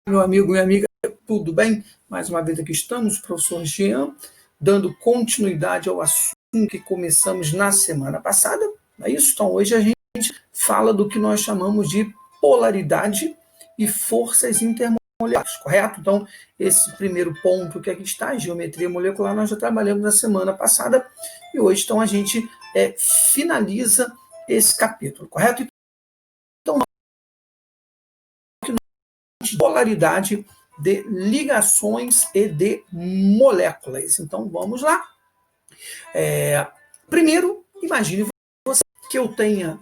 Meu amigo, minha amiga, tudo bem? Mais uma vez aqui estamos, professor Jean, dando continuidade ao assunto que começamos na semana passada, não é isso? Então, hoje a gente fala do que nós chamamos de polaridade e forças intermoleculares, correto? Então, esse primeiro ponto que aqui está, a geometria molecular, nós já trabalhamos na semana passada e hoje, então, a gente finaliza esse capítulo, correto? Então, polaridade de ligações e de moléculas. Então, vamos lá. Primeiro, imagine você que eu tenha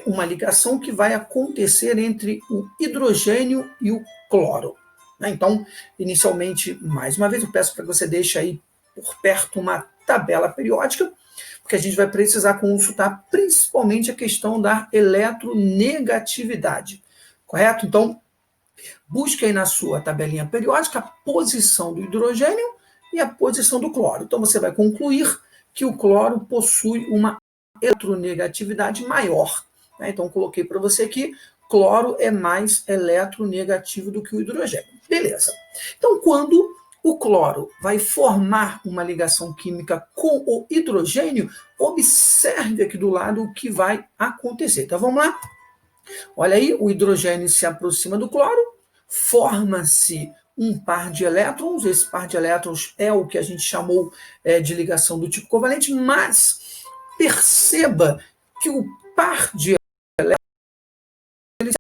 uma ligação que vai acontecer entre o hidrogênio e o cloro. Então, inicialmente, mais uma vez, eu peço para que você deixe aí por perto uma tabela periódica, porque a gente vai precisar consultar principalmente a questão da eletronegatividade, correto? Então, busque aí na sua tabelinha periódica a posição do hidrogênio e a posição do cloro. Então, você vai concluir que o cloro possui uma eletronegatividade maior. Então, coloquei para você aqui, cloro é mais eletronegativo do que o hidrogênio. Beleza. Então, quando o cloro vai formar uma ligação química com o hidrogênio, observe aqui do lado o que vai acontecer. Então, vamos lá? Olha aí, o hidrogênio se aproxima do cloro, forma-se um par de elétrons, esse par de elétrons é o que a gente chamou de ligação do tipo covalente, mas perceba que o par de elétrons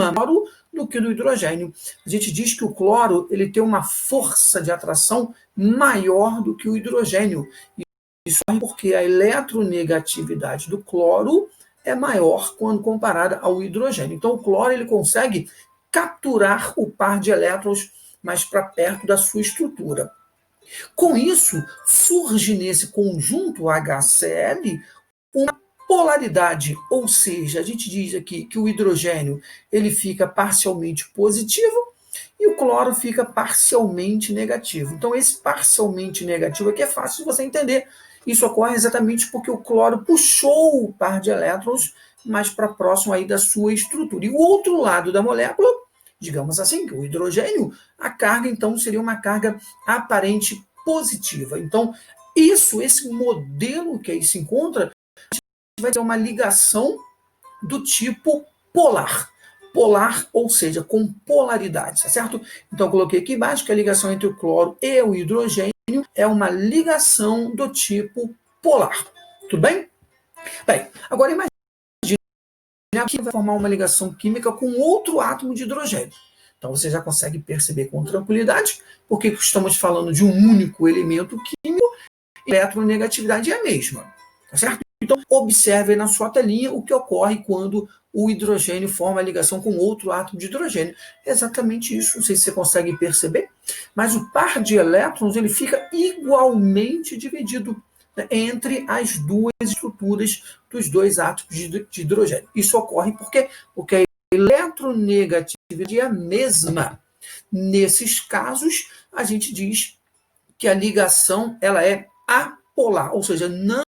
é maior do que o do hidrogênio. A gente diz que o cloro ele tem uma força de atração maior do que o hidrogênio. Isso é porque a eletronegatividade do cloro é maior quando comparada ao hidrogênio. Então, o cloro ele consegue capturar o par de elétrons mais para perto da sua estrutura. Com isso, surge nesse conjunto HCl uma polaridade, ou seja, a gente diz aqui que o hidrogênio ele fica parcialmente positivo e o cloro fica parcialmente negativo. Então, esse parcialmente negativo aqui é fácil de você entender. Isso ocorre exatamente porque o cloro puxou o par de elétrons mais para próximo aí da sua estrutura. E o outro lado da molécula, digamos assim, que o hidrogênio, a carga então seria uma carga aparente positiva. Então, esse modelo que aí se encontra, a gente vai ter uma ligação do tipo polar. Polar, ou seja, com polaridade, tá certo? Então, eu coloquei aqui embaixo que a ligação entre o cloro e o hidrogênio é uma ligação do tipo polar. Tudo bem? Bem, agora imagine que vai formar uma ligação química com outro átomo de hidrogênio. Então, você já consegue perceber com tranquilidade porque estamos falando de um único elemento químico e a eletronegatividade é a mesma. Tá certo? Então, observe na sua telinha o que ocorre quando o hidrogênio forma a ligação com outro átomo de hidrogênio. É exatamente isso, não sei se você consegue perceber, mas o par de elétrons ele fica igualmente dividido entre as duas estruturas dos dois átomos de hidrogênio. Isso ocorre porque a eletronegatividade é a mesma. Nesses casos, a gente diz que a ligação ela é apolar, ou seja, não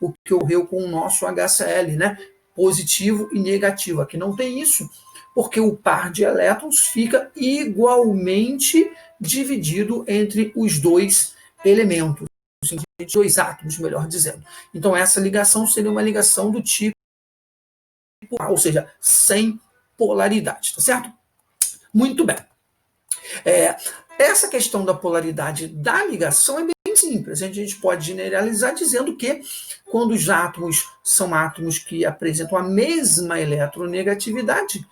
o que ocorreu com o nosso HCl, né? Positivo e negativo. Aqui não tem isso, porque o par de elétrons fica igualmente dividido entre os dois elementos, dois átomos, melhor dizendo. Então, essa ligação seria uma ligação do tipo, ou seja, sem polaridade, tá certo? Muito bem. Essa questão da polaridade da ligação é bem simples. A gente pode generalizar dizendo que quando os átomos são átomos que apresentam a mesma eletronegatividade,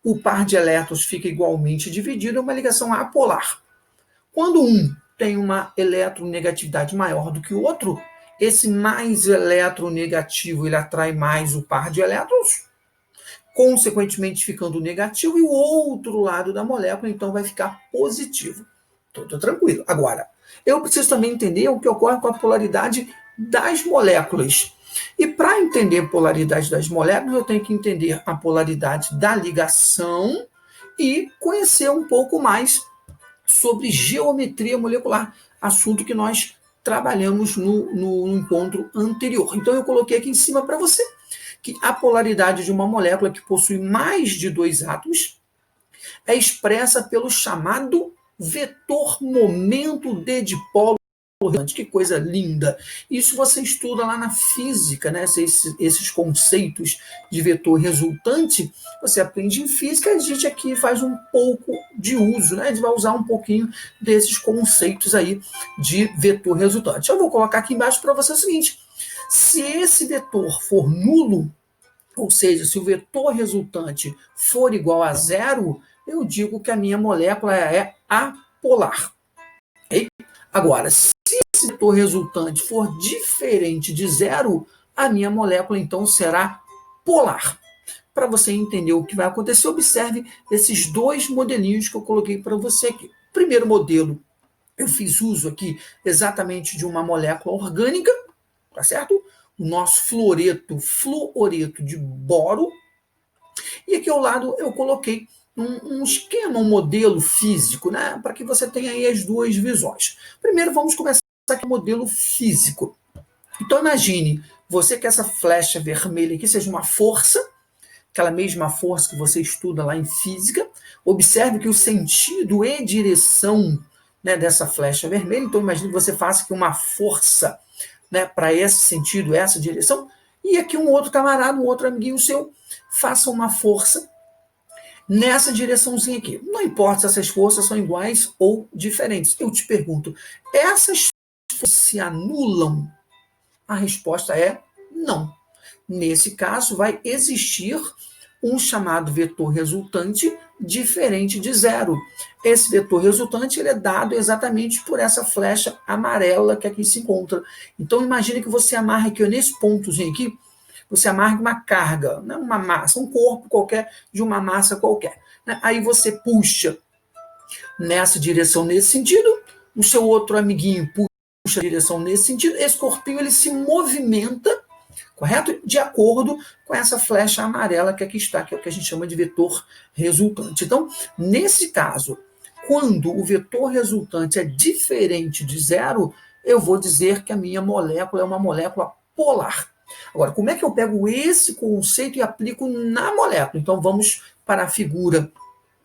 o par de elétrons fica igualmente dividido, é uma ligação apolar. Quando um tem uma eletronegatividade maior do que o outro, esse mais eletronegativo ele atrai mais o par de elétrons, consequentemente ficando negativo, e o outro lado da molécula então vai ficar positivo. Tudo tranquilo. Agora, eu preciso também entender o que ocorre com a polaridade das moléculas. E para entender a polaridade das moléculas, eu tenho que entender a polaridade da ligação e conhecer um pouco mais sobre geometria molecular, assunto que nós trabalhamos no encontro anterior. Então, eu coloquei aqui em cima para você que a polaridade de uma molécula que possui mais de 2 átomos é expressa pelo chamado vetor momento de dipolo resultante. Que coisa linda! Isso você estuda lá na física, né? Esses conceitos de vetor resultante, você aprende em física, a gente aqui faz um pouco de uso, né? A gente vai usar um pouquinho desses conceitos aí de vetor resultante. Eu vou colocar aqui embaixo para você o seguinte: se esse vetor for nulo, ou seja, se o vetor resultante for igual a zero, eu digo que a minha molécula é apolar. Okay? Agora, se esse vetor resultante for diferente de zero, a minha molécula então será polar. Para você entender o que vai acontecer, observe esses dois modelinhos que eu coloquei para você aqui. Primeiro modelo, eu fiz uso aqui exatamente de uma molécula orgânica, tá certo? O nosso fluoreto de boro. E aqui ao lado eu coloquei um esquema, um modelo físico, né, para que você tenha aí as duas visões. Primeiro vamos começar aqui o modelo físico. Então imagine você que essa flecha vermelha aqui seja uma força, aquela mesma força que você estuda lá em física. Observe que o sentido e direção, né, dessa flecha vermelha, então imagine que você faça aqui uma força, né, para esse sentido, essa direção, e aqui um outro camarada, um outro amiguinho seu, faça uma força nessa direçãozinha aqui. Não importa se essas forças são iguais ou diferentes. Eu te pergunto, essas forças se anulam? A resposta é não. Nesse caso, vai existir um chamado vetor resultante diferente de zero. Esse vetor resultante ele é dado exatamente por essa flecha amarela que aqui se encontra. Então, imagine que você amarre aqui, nesse pontozinho aqui, você amarra uma carga, né, uma massa, um corpo qualquer de uma massa qualquer. Né? Aí você puxa nessa direção, nesse sentido, o seu outro amiguinho puxa a direção nesse sentido, esse corpinho ele se movimenta, correto? De acordo com essa flecha amarela que aqui está, que é o que a gente chama de vetor resultante. Então, nesse caso, quando o vetor resultante é diferente de zero, eu vou dizer que a minha molécula é uma molécula polar. Agora, como é que eu pego esse conceito e aplico na molécula? Então, vamos para a figura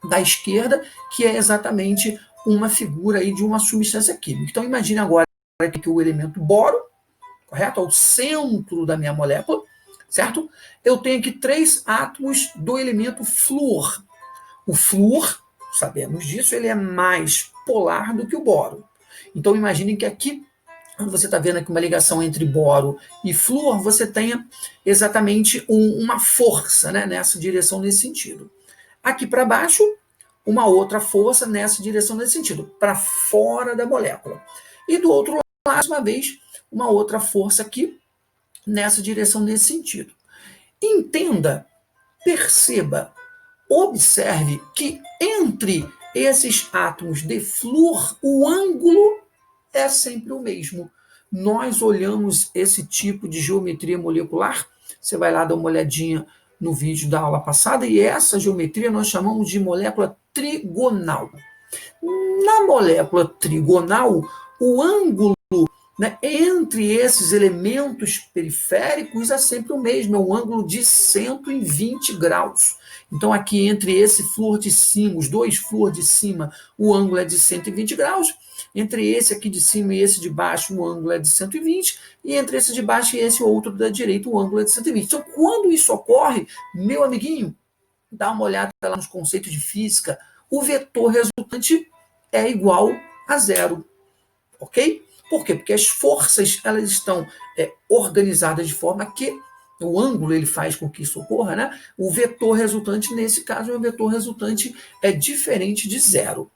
da esquerda, que é exatamente uma figura aí de uma substância química. Então, imagine agora que o elemento boro, correto? Ao centro da minha molécula, certo? Eu tenho aqui 3 átomos do elemento flúor. O flúor, sabemos disso, ele é mais polar do que o boro. Então, imagine que aqui, quando você está vendo aqui uma ligação entre boro e flúor, você tenha exatamente uma força, né, nessa direção, nesse sentido. Aqui para baixo, uma outra força nessa direção, nesse sentido, para fora da molécula. E do outro lado, mais uma vez, uma outra força aqui nessa direção, nesse sentido. Entenda, perceba, observe que entre esses átomos de flúor, o ângulo é sempre o mesmo. Nós olhamos esse tipo de geometria molecular, você vai lá dar uma olhadinha no vídeo da aula passada, e essa geometria nós chamamos de molécula trigonal. Na molécula trigonal, o ângulo, né, entre esses elementos periféricos é sempre o mesmo, é um ângulo de 120 graus. Então, aqui entre esse flúor de cima, os dois flúor de cima, o ângulo é de 120 graus. Entre esse aqui de cima e esse de baixo, o ângulo é de 120. E entre esse de baixo e esse outro da direita, o ângulo é de 120. Então, quando isso ocorre, meu amiguinho, dá uma olhada lá nos conceitos de física, o vetor resultante é igual a zero. Ok? Por quê? Porque as forças elas estão organizadas de forma que o ângulo ele faz com que isso ocorra, né? O vetor resultante, nesse caso, o vetor resultante é diferente de zero.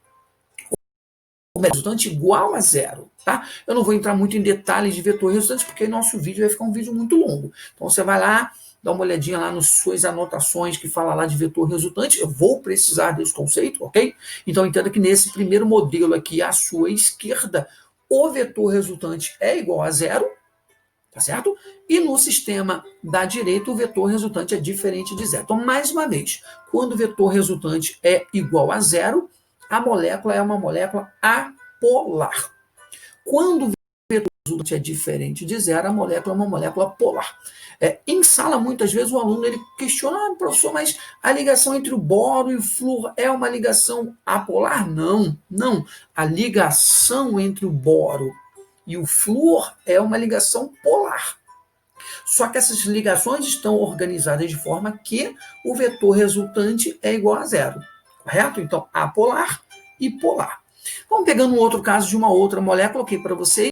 O resultante igual a zero, tá? Eu não vou entrar muito em detalhes de vetor resultante, porque nosso vídeo vai ficar um vídeo muito longo. Então, você vai lá, dá uma olhadinha lá nas suas anotações que fala lá de vetor resultante. Eu vou precisar desse conceito, ok? Então, entenda que nesse primeiro modelo aqui, à sua esquerda, o vetor resultante é igual a zero, tá certo? E no sistema da direita, o vetor resultante é diferente de zero. Então, mais uma vez, quando o vetor resultante é igual a zero, a molécula é uma molécula apolar. Quando o vetor resultante é diferente de zero, a molécula é uma molécula polar. Em sala, muitas vezes, o aluno ele questiona, professor, mas a ligação entre o boro e o flúor é uma ligação apolar? Não, não. A ligação entre o boro e o flúor é uma ligação polar. Só que essas ligações estão organizadas de forma que o vetor resultante é igual a zero. Correto? Então, apolar e polar. Vamos pegando um outro caso de uma outra molécula aqui para vocês.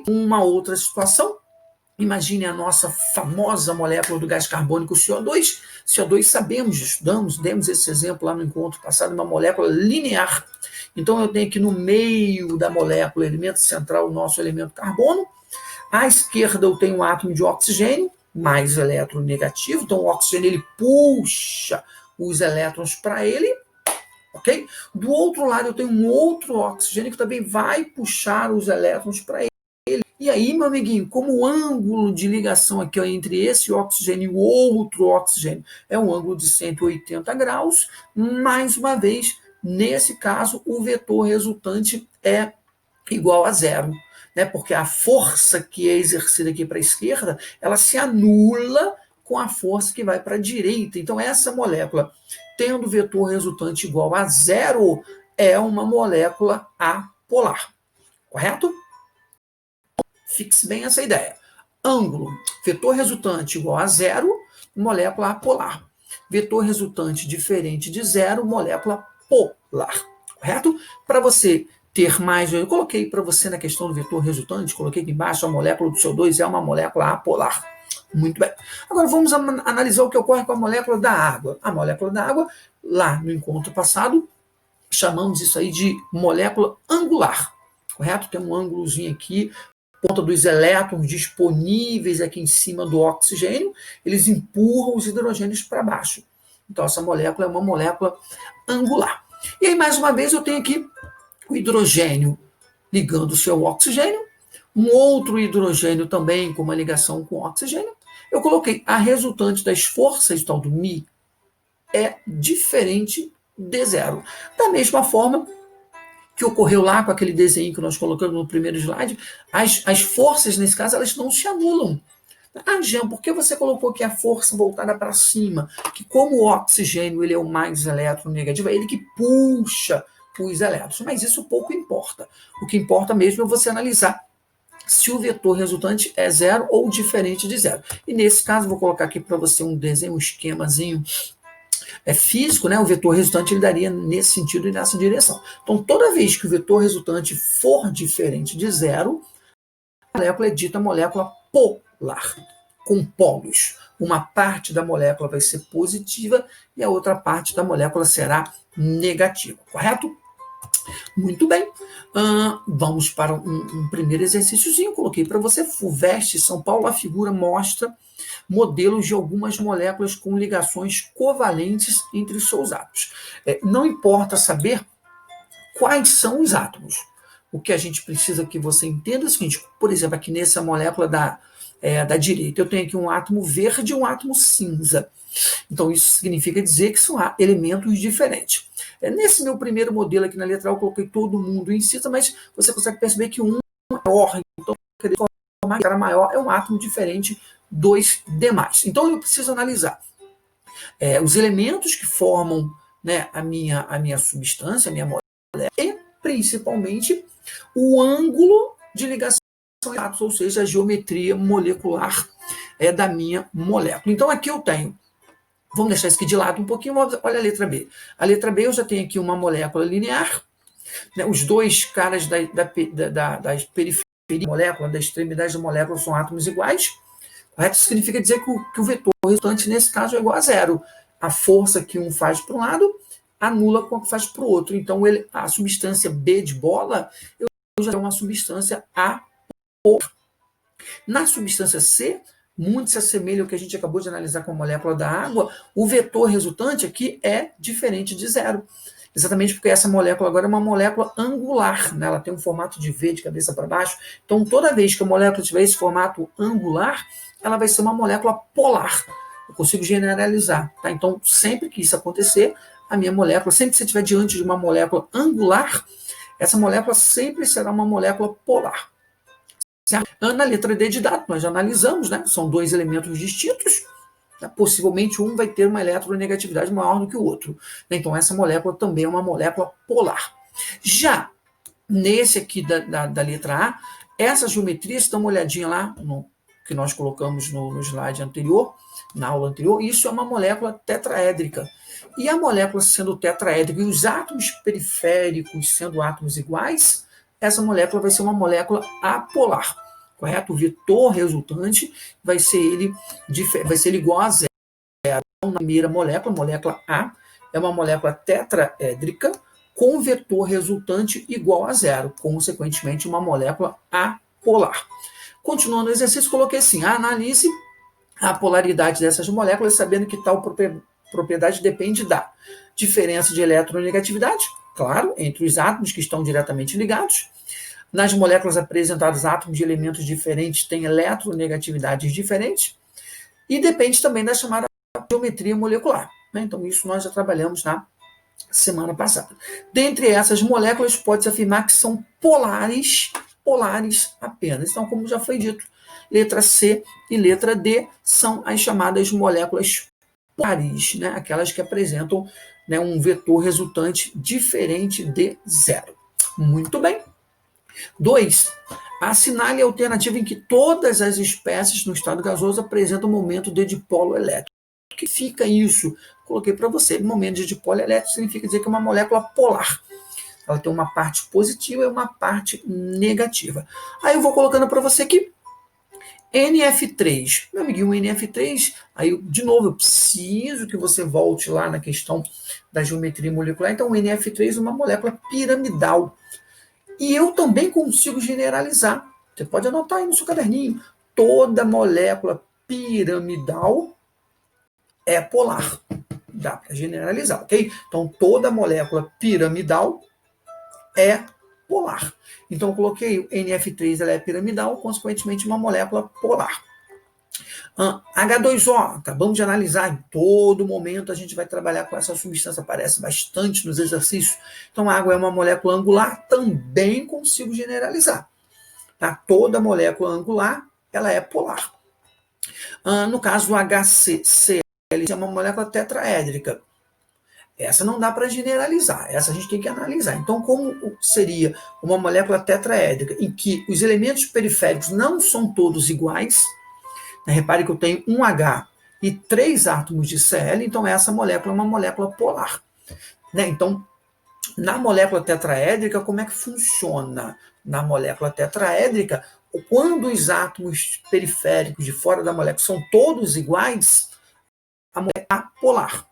Uma outra situação. Imagine a nossa famosa molécula do gás carbônico CO2. CO2 sabemos, estudamos, demos esse exemplo lá no encontro passado, uma molécula linear. Então, eu tenho aqui no meio da molécula, elemento central, o nosso elemento carbono. À esquerda eu tenho um átomo de oxigênio, mais eletronegativo, então o oxigênio ele puxa os elétrons para ele, ok? Do outro lado eu tenho um outro oxigênio que também vai puxar os elétrons para ele. E aí, meu amiguinho, como o ângulo de ligação aqui entre esse oxigênio e o outro oxigênio é um ângulo de 180 graus, mais uma vez, nesse caso, o vetor resultante é igual a zero. Né, porque a força que é exercida aqui para a esquerda, ela se anula com a força que vai para a direita. Então, essa molécula, tendo vetor resultante igual a zero, é uma molécula apolar. Correto? Fixe bem essa ideia. Ângulo, vetor resultante igual a zero, molécula apolar. Vetor resultante diferente de zero, molécula polar. Correto? Para você ter mais, eu coloquei para você na questão do vetor resultante, coloquei aqui embaixo, a molécula do CO2 é uma molécula apolar. Muito bem. Agora vamos analisar o que ocorre com a molécula da água. A molécula da água, lá no encontro passado, chamamos isso aí de molécula angular. Correto? Tem um ângulozinho aqui, ponta dos elétrons disponíveis aqui em cima do oxigênio, eles empurram os hidrogênios para baixo. Então, essa molécula é uma molécula angular. E aí, mais uma vez, eu tenho aqui o hidrogênio ligando o seu oxigênio, um outro hidrogênio também com uma ligação com o oxigênio. Eu coloquei a resultante das forças, tal do Mi, é diferente de zero. Da mesma forma que ocorreu lá com aquele desenho que nós colocamos no primeiro slide, as forças, nesse caso, elas não se anulam. Ah, Jean, por que você colocou aqui a força voltada para cima? Que como o oxigênio ele é o mais eletronegativo, é ele que puxa os elétrons. Mas isso pouco importa. O que importa mesmo é você analisar se o vetor resultante é zero ou diferente de zero. E nesse caso, vou colocar aqui para você um desenho, um esquemazinho físico, né? O vetor resultante ele daria nesse sentido e nessa direção. Então, toda vez que o vetor resultante for diferente de zero, a molécula é dita molécula polar, com polos. Uma parte da molécula vai ser positiva e a outra parte da molécula será negativa, correto? Muito bem. Vamos para um primeiro exercíciozinho. Coloquei para você, FUVEST São Paulo, a figura mostra modelos de algumas moléculas com ligações covalentes entre os seus átomos. Não importa saber quais são os átomos. O que a gente precisa que você entenda é o seguinte, por exemplo, aqui nessa molécula da direita, eu tenho aqui um átomo verde e um átomo cinza. Então, isso significa dizer que são elementos diferentes. Nesse meu primeiro modelo aqui na letra A, eu coloquei todo mundo em cinza, mas você consegue perceber que um é maior, então, formar que era maior, é um átomo diferente dos demais. Então, eu preciso analisar os elementos que formam, né, a minha substância, a minha molécula, e, principalmente, o ângulo de ligação, ou seja, a geometria molecular da minha molécula. Então, aqui eu tenho, vamos deixar isso aqui de lado um pouquinho, olha a letra B. A letra B eu já tenho aqui uma molécula linear, né, os dois caras das periferias da molécula, da extremidade da molécula, são átomos iguais. Correto? Isso significa dizer que o vetor resultante, nesse caso, é igual a zero. A força que um faz para um lado anula com a que faz para o outro. Então, a substância B de bola, eu já tenho uma substância A. Na substância C, muito se assemelha ao que a gente acabou de analisar com a molécula da água, o vetor resultante aqui é diferente de zero. Exatamente porque essa molécula agora é uma molécula angular, né? Ela tem um formato de V de cabeça para baixo. Então, toda vez que a molécula tiver esse formato angular, ela vai ser uma molécula polar. Eu consigo generalizar. Tá? Então, sempre que isso acontecer, a minha molécula, sempre que você estiver diante de uma molécula angular, essa molécula sempre será uma molécula polar. Certo? Na letra D de dado, nós já analisamos, né? São dois elementos distintos. Possivelmente um vai ter uma eletronegatividade maior do que o outro. Então, essa molécula também é uma molécula polar. Já nesse aqui da letra A, essa geometria, se dá uma olhadinha lá no que nós colocamos no slide anterior, na aula anterior, isso é uma molécula tetraédrica. E a molécula sendo tetraédrica e os átomos periféricos sendo átomos iguais, essa molécula vai ser uma molécula apolar, correto? O vetor resultante vai ser ele igual a zero. Então, na primeira molécula, a molécula A, é uma molécula tetraédrica com vetor resultante igual a zero, consequentemente uma molécula apolar. Continuando o exercício, coloquei assim, analise a polaridade dessas moléculas, sabendo que tal propriedade depende da diferença de eletronegatividade, claro, entre os átomos que estão diretamente ligados. Nas moléculas apresentadas, átomos de elementos diferentes têm eletronegatividades diferentes, e depende também da chamada geometria molecular. Né? Então, isso nós já trabalhamos na semana passada. Dentre essas moléculas, pode-se afirmar que são polares apenas. Então, como já foi dito, letra C e letra D são as chamadas moléculas polares, né? Aquelas que apresentam, né, um vetor resultante diferente de zero. Muito bem. 2. Assinale a alternativa em que todas as espécies no estado gasoso apresentam momento de dipolo elétrico. O que fica isso? Coloquei para você. Momento de dipolo elétrico significa dizer que é uma molécula polar. Ela tem uma parte positiva e uma parte negativa. Aí eu vou colocando para você aqui. NF3. Meu amiguinho, NF3, aí de novo, eu preciso que você volte lá na questão da geometria molecular. Então, o NF3 é uma molécula piramidal. E eu também consigo generalizar. Você pode anotar aí no seu caderninho. Toda molécula piramidal é polar. Dá para generalizar, ok? Então, toda molécula piramidal é polar. Então, eu coloquei o NF3, ela é piramidal, consequentemente, uma molécula polar. H2O, acabamos de analisar, em todo momento a gente vai trabalhar com essa substância, aparece bastante nos exercícios. Então, a água é uma molécula angular, também consigo generalizar. Tá? Toda molécula angular, ela é polar. No caso do HCl, é uma molécula tetraédrica. Essa não dá para generalizar, essa a gente tem que analisar. Então, como seria uma molécula tetraédrica em que os elementos periféricos não são todos iguais, né? Repare que eu tenho um H e 3 átomos de Cl, então essa molécula é uma molécula polar. Né? Então, na molécula tetraédrica, como é que funciona? Na molécula tetraédrica, quando os átomos periféricos de fora da molécula são todos iguais, a molécula é apolar.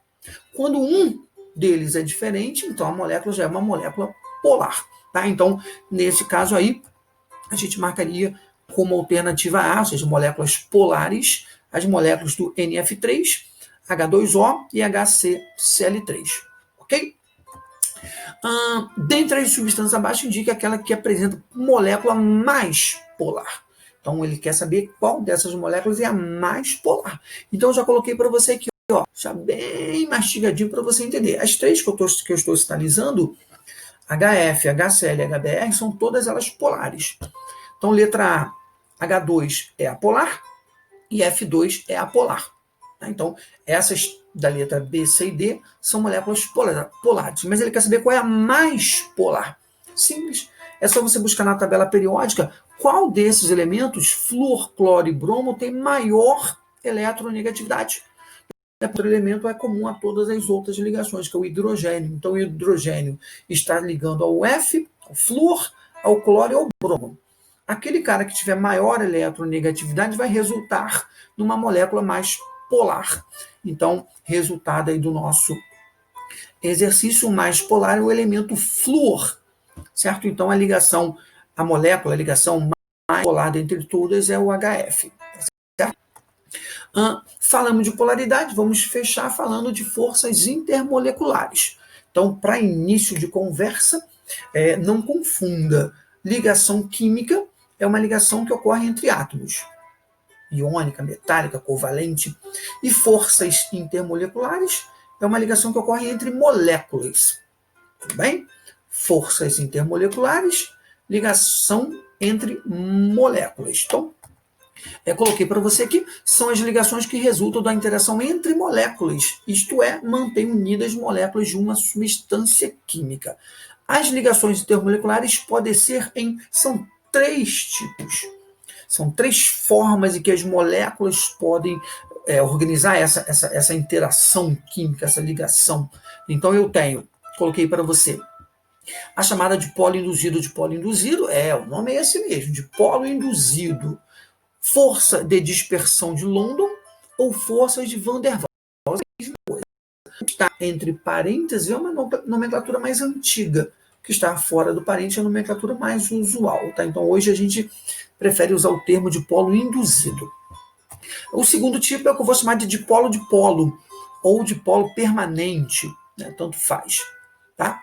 Quando um deles é diferente, então a molécula já é uma molécula polar. Tá? Então, nesse caso aí, a gente marcaria como alternativa A, ou seja, moléculas polares, as moléculas do NF3, H2O e HCCl3. Ok? Dentre as substâncias abaixo, indica aquela que apresenta molécula mais polar. Então, ele quer saber qual dessas moléculas é a mais polar. Então, eu já coloquei para você aqui, ó, já bem mastigadinho para você entender. As três que eu estou sinalizando, HF, HCl e HBr, são todas elas polares. Então, letra A, H2 é apolar e F2 é apolar. Então, essas da letra B, C e D são moléculas polares. Mas ele quer saber qual é a mais polar. Simples. É só você buscar na tabela periódica qual desses elementos, flúor, cloro e bromo, tem maior eletronegatividade. Outro elemento é comum a todas as outras ligações, que é o hidrogênio. Então, o hidrogênio está ligando ao F, ao flúor, ao cloro e ao bromo. Aquele cara que tiver maior eletronegatividade vai resultar numa molécula mais polar. Então, resultado aí do nosso exercício mais polar é o elemento flúor, certo? Então, a molécula, a ligação mais polar dentre todas é o HF, certo? Falamos de polaridade, vamos fechar falando de forças intermoleculares. Então, para início de conversa, não confunda. Ligação química é uma ligação que ocorre entre átomos, iônica, metálica, covalente. E forças intermoleculares é uma ligação que ocorre entre moléculas. Tudo bem? Forças intermoleculares, ligação entre moléculas. Então, coloquei para você aqui, são as ligações que resultam da interação entre moléculas, isto é, mantém unidas moléculas de uma substância química. As ligações intermoleculares podem ser são 3 tipos. São 3 formas em que as moléculas podem organizar essa interação química, essa ligação. Então eu coloquei para você, a chamada de polo induzido. O nome é esse mesmo, de polo induzido. Força de dispersão de London ou forças de Van der Waals. Está entre parênteses é uma nomenclatura mais antiga. O que está fora do parênteses é a nomenclatura mais usual. Tá? Então, hoje a gente prefere usar o termo de polo induzido. O segundo tipo é o que eu vou chamar de dipolo-dipolo ou dipolo permanente. Né? Tanto faz. Tá?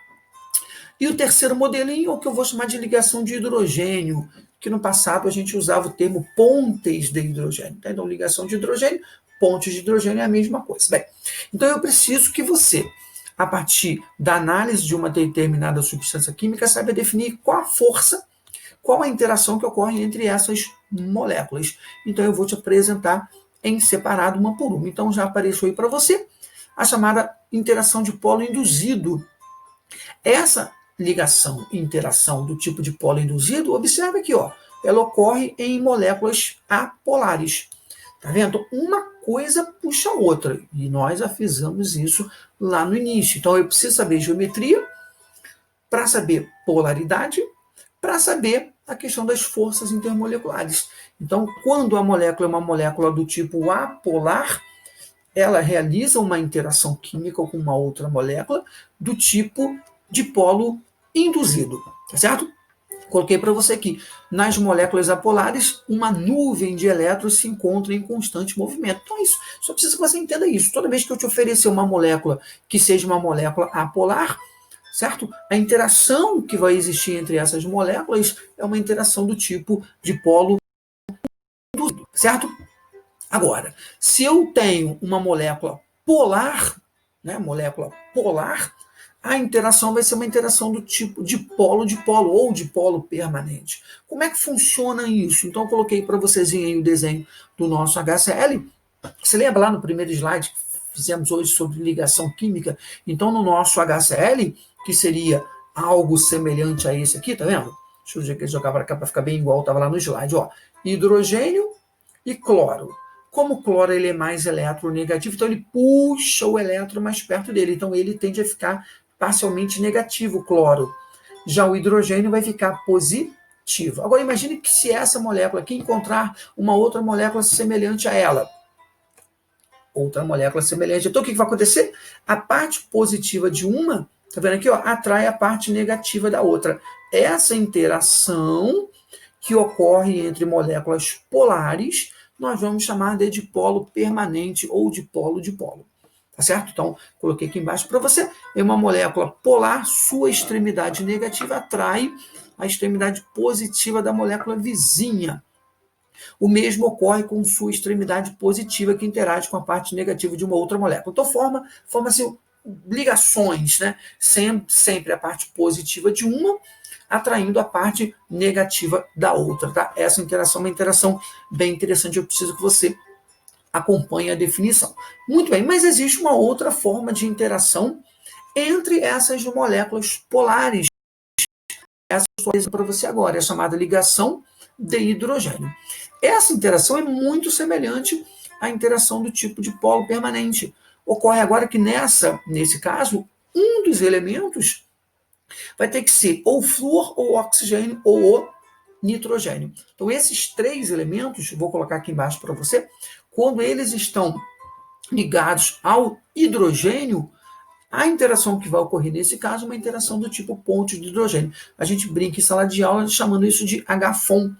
E o terceiro modelinho é o que eu vou chamar de ligação de hidrogênio, que no passado a gente usava o termo pontes de hidrogênio. Tá? Então, ligação de hidrogênio, pontes de hidrogênio é a mesma coisa. Bem, então eu preciso que você, a partir da análise de uma determinada substância química, saiba definir qual a força, qual a interação que ocorre entre essas moléculas. Então eu vou te apresentar em separado uma por uma. Então já apareceu aí para você a chamada interação de polo induzido. Essa ligação e interação do tipo de polo induzido, observe aqui, ela ocorre em moléculas apolares. Tá vendo? Uma coisa puxa a outra, e nós já fizemos isso lá no início. Então eu preciso saber geometria, para saber polaridade, para saber a questão das forças intermoleculares. Então, quando a molécula é uma molécula do tipo apolar, ela realiza uma interação química com uma outra molécula do tipo de polo induzido, tá certo? Coloquei para você aqui, nas moléculas apolares, uma nuvem de elétrons se encontra em constante movimento. Então, isso, só precisa que você entenda isso. Toda vez que eu te oferecer uma molécula que seja uma molécula apolar, certo? A interação que vai existir entre essas moléculas é uma interação do tipo de polo induzido, certo? Agora, se eu tenho uma molécula polar, a interação vai ser uma interação do tipo de polo ou de polo permanente. Como é que funciona isso? Então, eu coloquei para vocês aí o desenho do nosso HCl. Você lembra lá no primeiro slide que fizemos hoje sobre ligação química? Então, no nosso HCl, que seria algo semelhante a esse aqui, tá vendo? Deixa eu jogar para cá para ficar bem igual estava lá no slide. Hidrogênio e cloro. Como o cloro ele é mais eletronegativo, então ele puxa o elétron mais perto dele. Então ele tende a ficar parcialmente negativo, o cloro. Já o hidrogênio vai ficar positivo. Agora imagine que se essa molécula aqui encontrar uma outra molécula semelhante a ela. Então o que vai acontecer? A parte positiva de uma, tá vendo aqui, atrai a parte negativa da outra. Essa interação que ocorre entre moléculas polares, nós vamos chamar de dipolo permanente ou dipolo-dipolo. Tá certo? Então, coloquei aqui embaixo para você. Em uma molécula polar, sua extremidade negativa atrai a extremidade positiva da molécula vizinha. O mesmo ocorre com sua extremidade positiva que interage com a parte negativa de uma outra molécula. Então, forma-se ligações, né? Sempre a parte positiva de uma atraindo a parte negativa da outra. Tá? Essa interação é uma interação bem interessante. Eu preciso que você acompanhe a definição. Muito bem, mas existe uma outra forma de interação entre essas moléculas polares. Essa estou para você agora, é a chamada ligação de hidrogênio. Essa interação é muito semelhante à interação do tipo de polo permanente. Ocorre agora que nesse caso, um dos elementos vai ter que ser ou flúor, ou oxigênio, ou o nitrogênio. Então, esses 3 elementos, vou colocar aqui embaixo para você, quando eles estão ligados ao hidrogênio, a interação que vai ocorrer nesse caso é uma interação do tipo ponte de hidrogênio. A gente brinca em sala de aula chamando isso de H-FON.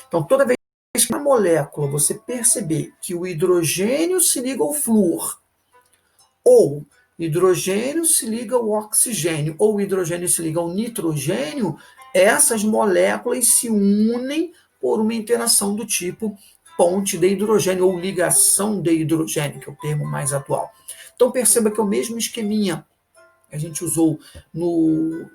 Então, toda vez que na molécula você perceber que o hidrogênio se liga ao flúor, ou hidrogênio se liga ao oxigênio, ou hidrogênio se liga ao nitrogênio, essas moléculas se unem por uma interação do tipo ponte de hidrogênio, ou ligação de hidrogênio, que é o termo mais atual. Então perceba que é o mesmo esqueminha. que a gente usou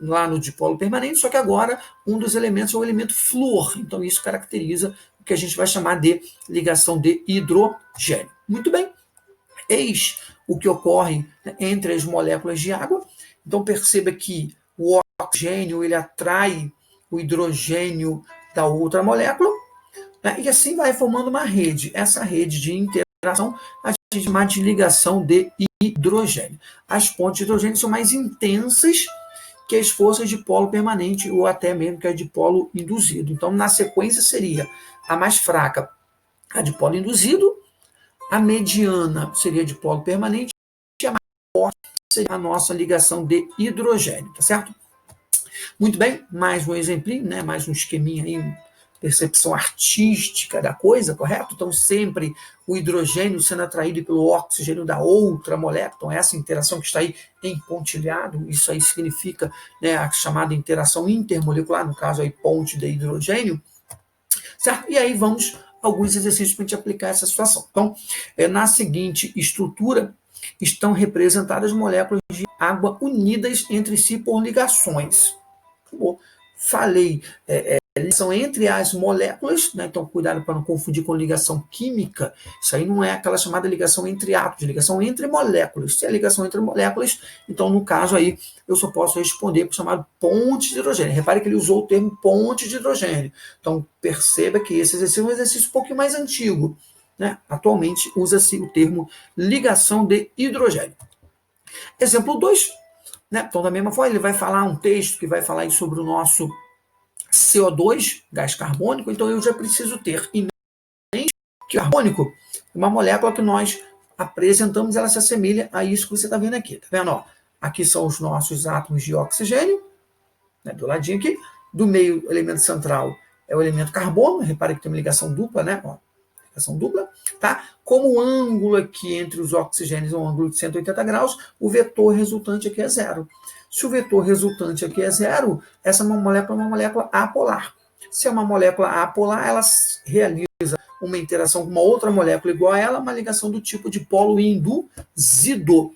lá no dipolo permanente, só que agora um dos elementos é o elemento flúor. Então, isso caracteriza o que a gente vai chamar de ligação de hidrogênio. Muito bem, eis o que ocorre entre as moléculas de água. Então, perceba que o oxigênio ele atrai o hidrogênio da outra molécula, né? E assim vai formando uma rede. Essa rede de interação a gente chama de ligação de hidrogênio. As pontes de hidrogênio são mais intensas que as forças de polo permanente ou até mesmo que a de polo induzido. Então, na sequência, seria a mais fraca, a de polo induzido, a mediana seria de polo permanente e a mais forte seria a nossa ligação de hidrogênio, tá certo? Muito bem, mais um exemplinho, né? Mais um esqueminha aí, percepção artística da coisa, correto? Então, sempre o hidrogênio sendo atraído pelo oxigênio da outra molécula. Então, essa interação que está aí em pontilhado, isso aí significa, né, a chamada interação intermolecular, no caso aí, ponte de hidrogênio, certo? E aí vamos alguns exercícios para a gente aplicar essa situação. Então, na seguinte estrutura, estão representadas moléculas de água unidas entre si por ligações. Falei, ligação entre as moléculas, né? Então cuidado para não confundir com ligação química. Isso aí não é aquela chamada ligação entre átomos, ligação entre moléculas. Se é ligação entre moléculas, então no caso aí eu só posso responder para o chamado ponte de hidrogênio. Repare que ele usou o termo ponte de hidrogênio. Então perceba que esse exercício é um exercício um pouquinho mais antigo, né? Atualmente usa-se o termo ligação de hidrogênio. Exemplo 2. Né? Então, da mesma forma, ele vai falar um texto que vai falar aí sobre o nosso CO2, gás carbônico, então eu já preciso ter em mente que o carbônico é uma molécula que nós apresentamos, ela se assemelha a isso que você está vendo aqui. Tá vendo? Ó, aqui são os nossos átomos de oxigênio, né, do ladinho aqui. Do meio, o elemento central é o elemento carbono, repare que tem uma ligação dupla, né? Ó, ligação dupla, tá? Como o ângulo aqui entre os oxigênios é um ângulo de 180 graus, o vetor resultante aqui é zero. Se o vetor resultante aqui é zero, essa é uma molécula apolar. Se é uma molécula apolar, ela realiza uma interação com uma outra molécula igual a ela, uma ligação do tipo de polo induzido.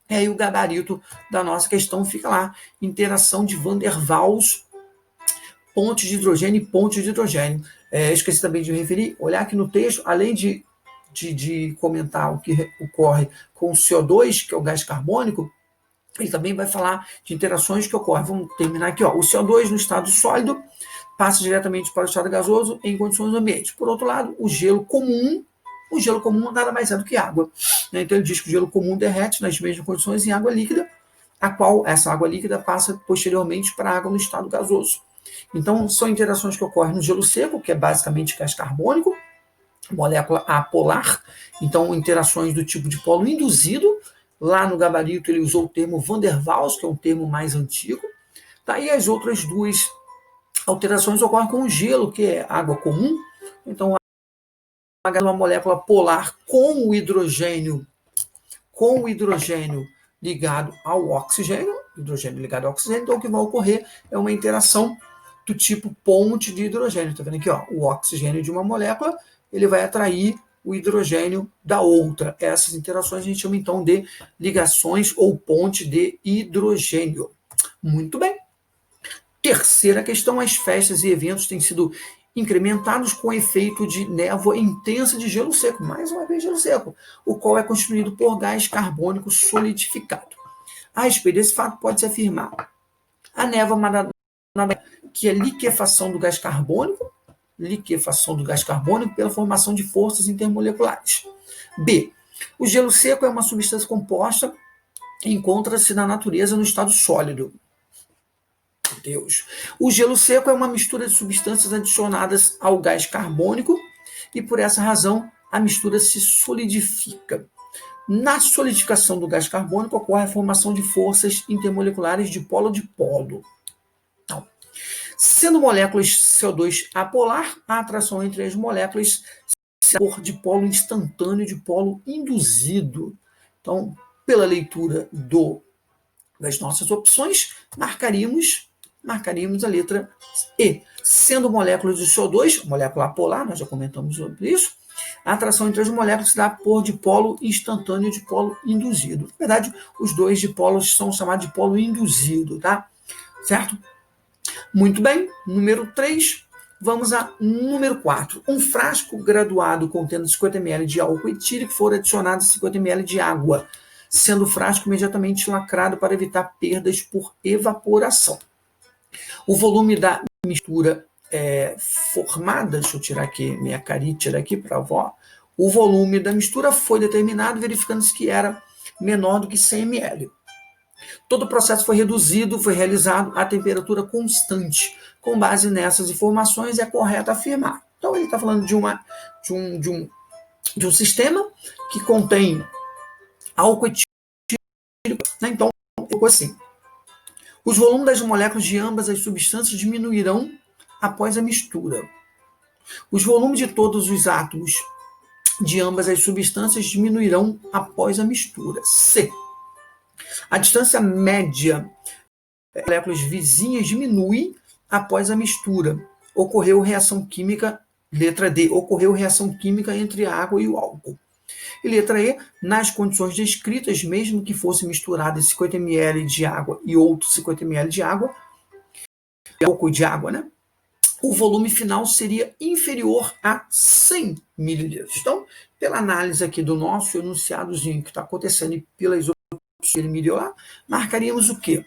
E aí o gabarito da nossa questão fica lá, interação de Van der Waals, ponte de hidrogênio e ponte de hidrogênio. Esqueci também de me referir, olhar aqui no texto, além de comentar o que ocorre com o CO2, que é o gás carbônico, ele também vai falar de interações que ocorrem. Vamos terminar aqui. Ó. O CO2 no estado sólido passa diretamente para o estado gasoso em condições ambientes. Por outro lado, o gelo comum nada mais é do que água. Então ele diz que o gelo comum derrete nas mesmas condições em água líquida, a qual essa água líquida passa posteriormente para a água no estado gasoso. Então são interações que ocorrem no gelo seco, que é basicamente gás carbônico, molécula apolar. Então interações do tipo de polo induzido. Lá no gabarito ele usou o termo Van der Waals, que é um termo mais antigo. Tá? E as outras duas alterações ocorrem com o gelo, que é água comum. Então, uma molécula polar com o hidrogênio ligado ao oxigênio, então o que vai ocorrer é uma interação do tipo ponte de hidrogênio. Está vendo aqui? Ó, o oxigênio de uma molécula ele vai atrair o hidrogênio da outra. Essas interações a gente chama então de ligações ou ponte de hidrogênio. Muito bem. Terceira questão, as festas e eventos têm sido incrementados com efeito de névoa intensa de gelo seco, mais uma vez gelo seco, o qual é constituído por gás carbônico solidificado. A respeito desse fato, pode-se afirmar a névoa que é liquefação do gás carbônico pela formação de forças intermoleculares. B. O gelo seco é uma substância composta e encontra-se na natureza no estado sólido. Deus. O gelo seco é uma mistura de substâncias adicionadas ao gás carbônico e, por essa razão, a mistura se solidifica. Na solidificação do gás carbônico ocorre a formação de forças intermoleculares de polo de polo. Então, sendo moléculas CO2 apolar, a atração entre as moléculas se dá de polo instantâneo e de polo induzido. Então, pela leitura das nossas opções, marcaríamos a letra E. Sendo moléculas de CO2, molécula apolar, nós já comentamos sobre isso, A atração entre as moléculas se dá por dipolo instantâneo e dipolo induzido. Na verdade, os dois dipolos são chamados de dipolo induzido, tá? Certo? Muito bem. Número 3. Vamos a número 4. Um frasco graduado contendo 50 ml de álcool etílico for adicionado 50 ml de água, sendo o frasco imediatamente lacrado para evitar perdas por evaporação. O volume da mistura formada, deixa eu tirar aqui minha carítica aqui para a avó, o volume da mistura foi determinado verificando-se que era menor do que 100 ml. Todo o processo foi realizado a temperatura constante. Com base nessas informações, é correto afirmar. Então, ele está falando de um sistema que contém álcool etílico, né? Então, assim, os volumes das moléculas de ambas as substâncias diminuirão após a mistura. Os volumes de todos os átomos de ambas as substâncias diminuirão após a mistura. C. A distância média de moléculas vizinhas diminui após a mistura. Ocorreu reação química, letra D, ocorreu reação química entre a água e o álcool. E letra E, nas condições descritas, mesmo que fosse misturado 50 ml de água e outro 50 ml de água, álcool de água, né? O volume final seria inferior a 100 ml. Então, pela análise aqui do nosso enunciadozinho que está acontecendo e pelas opções que ele me deu lá, marcaríamos o quê?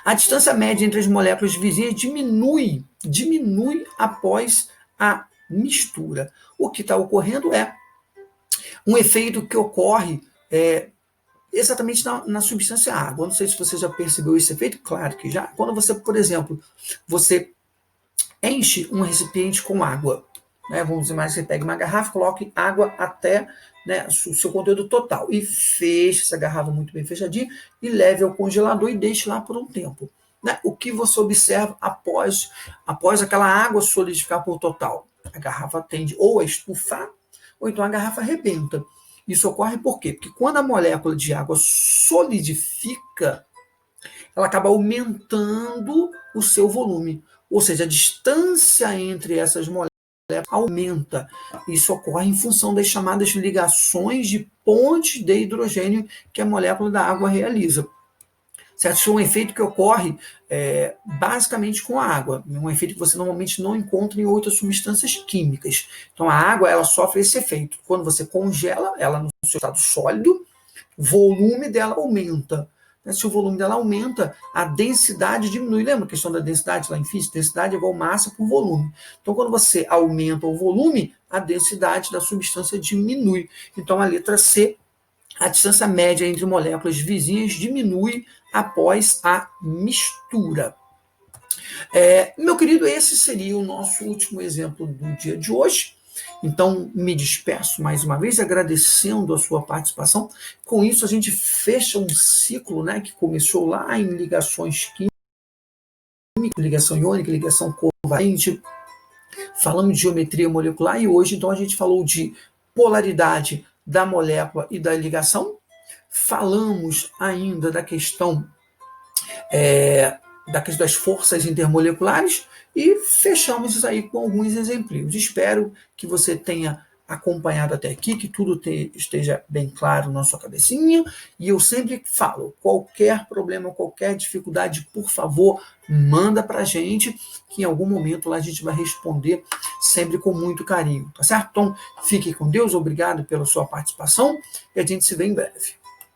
A distância média entre as moléculas vizinhas diminui após a mistura. O que está ocorrendo é um efeito que ocorre exatamente na substância água. Não sei se você já percebeu esse efeito, claro que já. Quando você, por exemplo, você enche um recipiente com água, né? Vamos dizer mais, você pega uma garrafa, coloque água até, né, o seu conteúdo total e feche essa garrafa muito bem fechadinha e leve ao congelador e deixe lá por um tempo. Né? O que você observa após aquela água solidificar por total? A garrafa tende ou a estufar ou então a garrafa arrebenta. Isso ocorre por quê? Porque quando a molécula de água solidifica, ela acaba aumentando o seu volume. Ou seja, a distância entre essas moléculas aumenta. Isso ocorre em função das chamadas ligações de pontes de hidrogênio que a molécula da água realiza. Certo? Isso é um efeito que ocorre basicamente com a água. Um efeito que você normalmente não encontra em outras substâncias químicas. Então, a água ela sofre esse efeito. Quando você congela ela no seu estado sólido, o volume dela aumenta. Se o volume dela aumenta, a densidade diminui. Lembra a questão da densidade lá em física? Densidade é igual massa por volume. Então, quando você aumenta o volume, a densidade da substância diminui. Então, a letra C, a distância média entre moléculas vizinhas diminui após a mistura. Meu querido, esse seria o nosso último exemplo do dia de hoje. Então, me despeço mais uma vez, agradecendo a sua participação. Com isso, a gente fecha um ciclo, né, que começou lá em ligações químicas, ligação iônica, ligação covalente. Falamos de geometria molecular e hoje, então, a gente falou de polaridade da molécula e da ligação. Falamos ainda da questão das forças intermoleculares e fechamos isso aí com alguns exemplos. Espero que você tenha acompanhado até aqui, que tudo esteja bem claro na sua cabecinha. E eu sempre falo, qualquer problema, qualquer dificuldade, por favor, manda para a gente, que em algum momento lá a gente vai responder sempre com muito carinho, tá certo? Então, fique com Deus, obrigado pela sua participação e a gente se vê em breve.